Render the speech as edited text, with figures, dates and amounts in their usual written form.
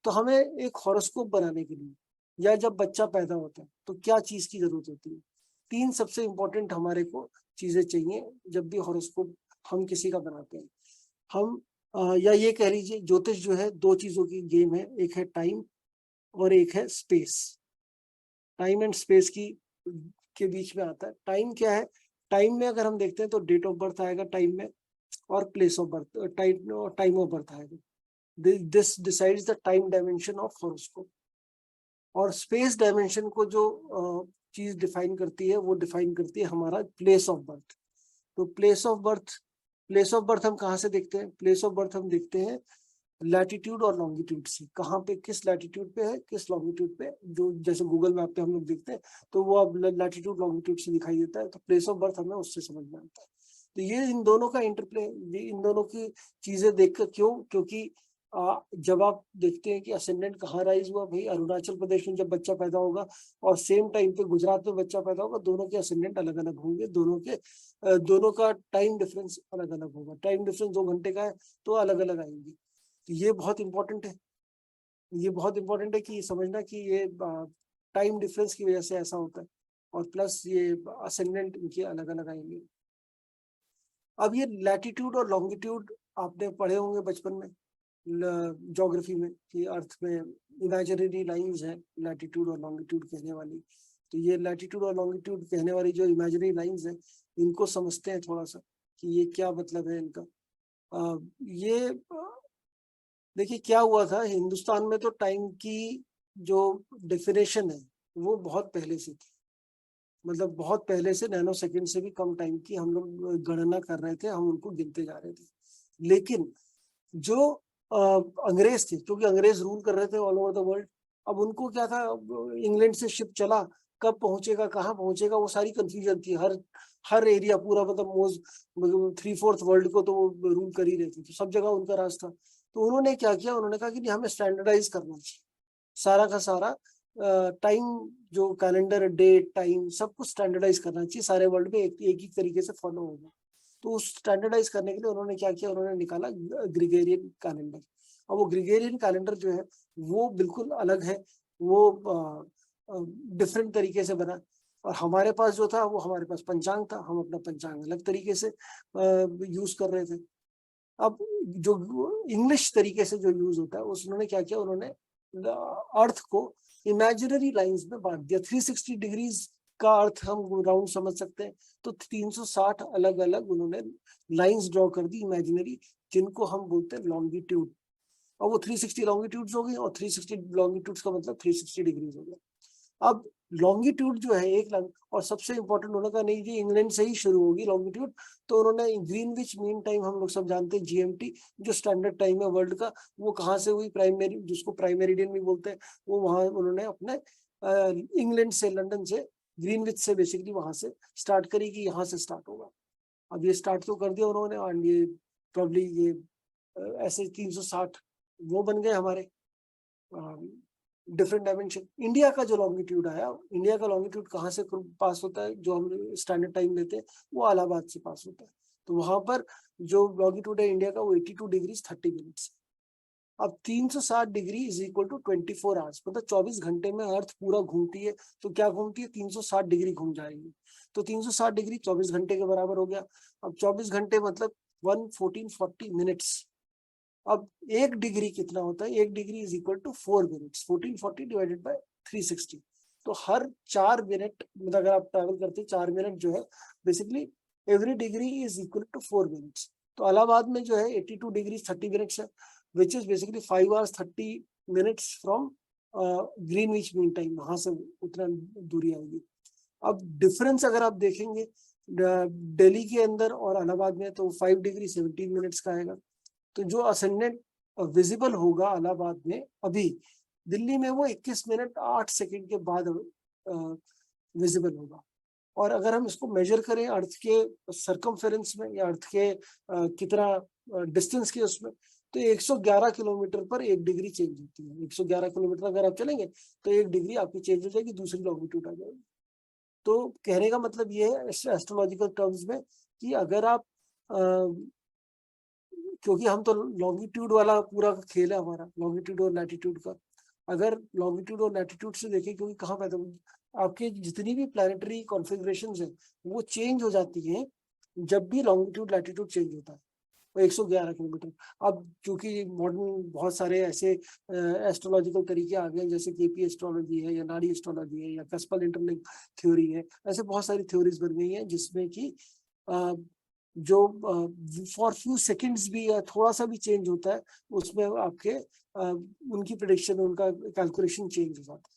तो हमें एक हॉरोस्कोप बनाने के लिए या जब बच्चा पैदा होता है तो क्या चीज की जरूरत होती है? 3 सबसे इंपॉर्टेंट हमारे को चीजें चाहिए जब भी हॉरोस्कोप हम किसी का बनाते हैं। हम या ये कह लीजिए ज्योतिष जो है 2 चीजों की गेम है, एक है टाइम और एक है स्पेस। टाइम एंड स्पेस की के बीच में आता है। टाइम क्या है? टाइम में अगर हम देखते हैं तो डेट ऑफ बर्थ आएगा टाइम में, और place of birth, time of birth आएगा। This decides the time dimension of horoscope. और स्पेस डायमेंशन को जो चीज डिफाइन करती है वो डिफाइन करती है हमारा प्लेस ऑफ बर्थ। तो प्लेस ऑफ बर्थ हम कहाँ से देखते हैं? प्लेस ऑफ बर्थ हम देखते हैं लैटिट्यूड और लॉन्गिट्यूड से। कहाँ पे, किस लैटिट्यूड पे है, किस लॉन्गिट्यूड पे, जो जैसे गूगल मैप पे हम लोग देखते हैं तो वो अब लैटिट्यूड लॉन्गिट्यूड से दिखाई देता है। तो प्लेस ऑफ बर्थ हमें उससे समझ में आता है। तो ये इन दोनों का इंटरप्ले, ये इन दोनों की चीजें देखकर, क्योंकि जब आप देखते हैं कि असेंडेंट कहाँ राइज हुआ, भाई अरुणाचल प्रदेश में जब बच्चा पैदा होगा और सेम टाइम पे गुजरात में बच्चा पैदा होगा, दोनों के असेंडेंट अलग अलग होंगे, दोनों का टाइम डिफरेंस अलग अलग होगा। टाइम डिफरेंस 2 घंटे का है तो अलग अलग आएंगे। तो ये बहुत इंपॉर्टेंट है। ये बहुत इंपॉर्टेंट है कि समझना कि ये टाइम डिफरेंस की वजह से ऐसा होता है, और प्लस ये असेंडेंट इनके अलग अलग आएंगे। अब ये लैटिट्यूड और लॉन्गिट्यूड आपने पढ़े होंगे बचपन में ज्योग्राफी में कि अर्थ में इमेजिनरी लाइंस है लैटिट्यूड और लॉन्गिट्यूड कहने वाली। तो ये लैटिट्यूड और लॉन्गिट्यूड कहने वाली जो इमेजिनरी लाइंस है, इनको समझते हैं थोड़ा सा कि ये क्या मतलब है इनका। ये देखिए क्या हुआ था हिंदुस्तान में, तो टाइम की जो डेफिनेशन है वो बहुत पहले से थी। मतलब बहुत पहले से, नैनो सेकंड से भी कम टाइम की हम लोग गणना कर रहे थे, हम उनको गिनते जा रहे थे। लेकिन जो अंग्रेज थे, क्योंकि अंग्रेज रूल कर रहे थे ऑल ओवर द वर्ल्ड, अब उनको क्या था, इंग्लैंड से शिप चला, कब पहुंचेगा, कहाँ पहुंचेगा, वो सारी कंफ्यूजन थी। हर हर एरिया पूरा, मतलब मोस्ट 3/4 वर्ल्ड को तो वो रूल कर ही रहे थे, तो सब जगह उनका राज था। तो उन्होंने क्या किया, उन्होंने कहा कि नहीं, हमें स्टैंडर्डाइज करना चाहिए सारा का सारा टाइम, जो कैलेंडर, डेट, टाइम, सब कुछ स्टैंडर्डाइज करना चाहिए सारे वर्ल्ड में, एक ही तरीके से फॉलो होगा। तो उस स्टैंडर्डाइज करने के लिए उन्होंने क्या किया, उन्होंने निकाला ग्रिगोरियन कैलेंडर। और वो ग्रिगोरियन कैलेंडर जो है वो बिल्कुल अलग है, वो डिफरेंट तरीके से बना। और हमारे पास जो था वो, हमारे पास पंचांग था, हम अपना पंचांग अलग तरीके से यूज कर रहे थे। अब जो इंग्लिश तरीके से जो यूज होता है, उन्होंने क्या किया, उन्होंने अर्थ को इमेजिनरी लाइंस में बांट दिया। 360 डिग्रीज का अर्थ हम राउंड समझ सकते हैं, तो 360 अलग अलग उन्होंने लाइंस ड्रॉ कर दी इमेजिनरी, जिनको हम बोलते हैं लॉन्गिट्यूड। और वो 360 लॉन्गिट्यूड्स हो गई, और 360 लॉन्गिट्यूड्स का मतलब 360 डिग्रीज हो गया। अब लॉन्गिट्यूड जो है एक लाइन, और सबसे इंपॉर्टेंट उन्होंने कहा नहीं जी इंग्लैंड से ही शुरू होगी लॉन्गिट्यूड। तो उन्होंने ग्रीनविच मीन टाइम, हम लोग सब जानते हैं जीएमटी, जो स्टैंडर्ड टाइम है वर्ल्ड का, वो कहाँ से हुई, प्राइमरी, जिसको प्राइम मेरिडियन भी बोलते हैं, वो वहां उन्होंने अपने इंग्लैंड से, लंदन से, ग्रीनविच से बेसिकली वहां से स्टार्ट करी कि यहाँ से स्टार्ट होगा। अब ये स्टार्ट तो कर दिया उन्होंने, और ये प्रॉब्ली ये ऐसे 360 वो बन गए हमारे डिफरेंट डायमेंशन। इंडिया का जो लॉन्गिट्यूड आया, इंडिया का लॉन्गिट्यूड कहाँ से पास होता है, जो हम स्टैंडर्ड टाइम लेते हैं वो इलाहाबाद से पास होता है। तो वहां पर जो लॉन्गिट्यूड है इंडिया का, वो 82 डिग्रीज 30 मिनट्स। अब 360 degree is equal to 24 hours, मतलब 24 घंटे में अर्थ पूरा घूमती है। तो क्या घूमती है, 360 डिग्री घूम जाएगी। तो 360 डिग्री 24 घंटे के बराबर हो गया। अब 24 घंटे मतलब 1440 मिनट्स। अब 1 डिग्री कितना होता है, 1 degree is equal to 4 minutes, 1440 divided by 360। तो हर 4 मिनट, मतलब अगर आप ट्रैवल करते हैं 4 मिनट जो है, basically every degree is equal to 4 minutes. तो इलाहाबाद में जो है 82 डिग्री 30 मिनट्स है, which is basically 5 hours 30 minutes from Greenwich mean time, वहां से उतना दूरी आएगी। अब डिफरेंस अगर आप देखेंगे दिल्ली के अंदर और इलाहाबाद में, तो 5 डिग्री 17 मिनट्स का आएगा। तो जो असेंडेंट विजिबल होगा इलाहाबाद में अभी, दिल्ली में वो 21 मिनट 8 सेकंड के बाद विजिबल होगा। और अगर हम इसको मेजर करें अर्थ के सरकमफेरेंस में, या अर्थ के कितना डिस्टेंस के उसमें, तो 111 किलोमीटर पर 1 डिग्री चेंज होती है। 111 किलोमीटर अगर आप चलेंगे तो 1 डिग्री आपकी चेंज हो जाएगी, दूसरी लॉन्गिट्यूड आ जाएगी। तो कहने का मतलब ये है एस्ट्रोलॉजिकल टर्म्स में कि अगर आप क्योंकि हम तो लॉन्गिट्यूड वाला पूरा खेल है हमारा, लॉन्गिट्यूड और लैटिट्यूड का। अगर लॉन्गिट्यूड और लैटिट्यूड से देखें, क्योंकि कहाँ पैदा आपके जितनी भी प्लानिटरी कॉन्फ़िगरेशंस है वो चेंज हो जाती हैं जब भी लॉन्गिट्यूड लैटिट्यूड चेंज होता है। 111 किलोमीटर। अब क्योंकि मॉडर्न बहुत सारे ऐसे एस्ट्रोलॉजिकल तरीके आ गए हैं, जैसे केपी एस्ट्रोलॉजी है या नाड़ी एस्ट्रोलॉजी है या कस्पल इंटरलिंक थ्योरी है, ऐसे बहुत सारी थ्योरीज बन गई हैं जिसमें कि जो फॉर फ्यू सेकंड्स भी या थोड़ा सा भी चेंज होता है उसमें आपके उनकी प्रेडिक्शन, उनका कैलकुलेशन चेंज हो जाता है।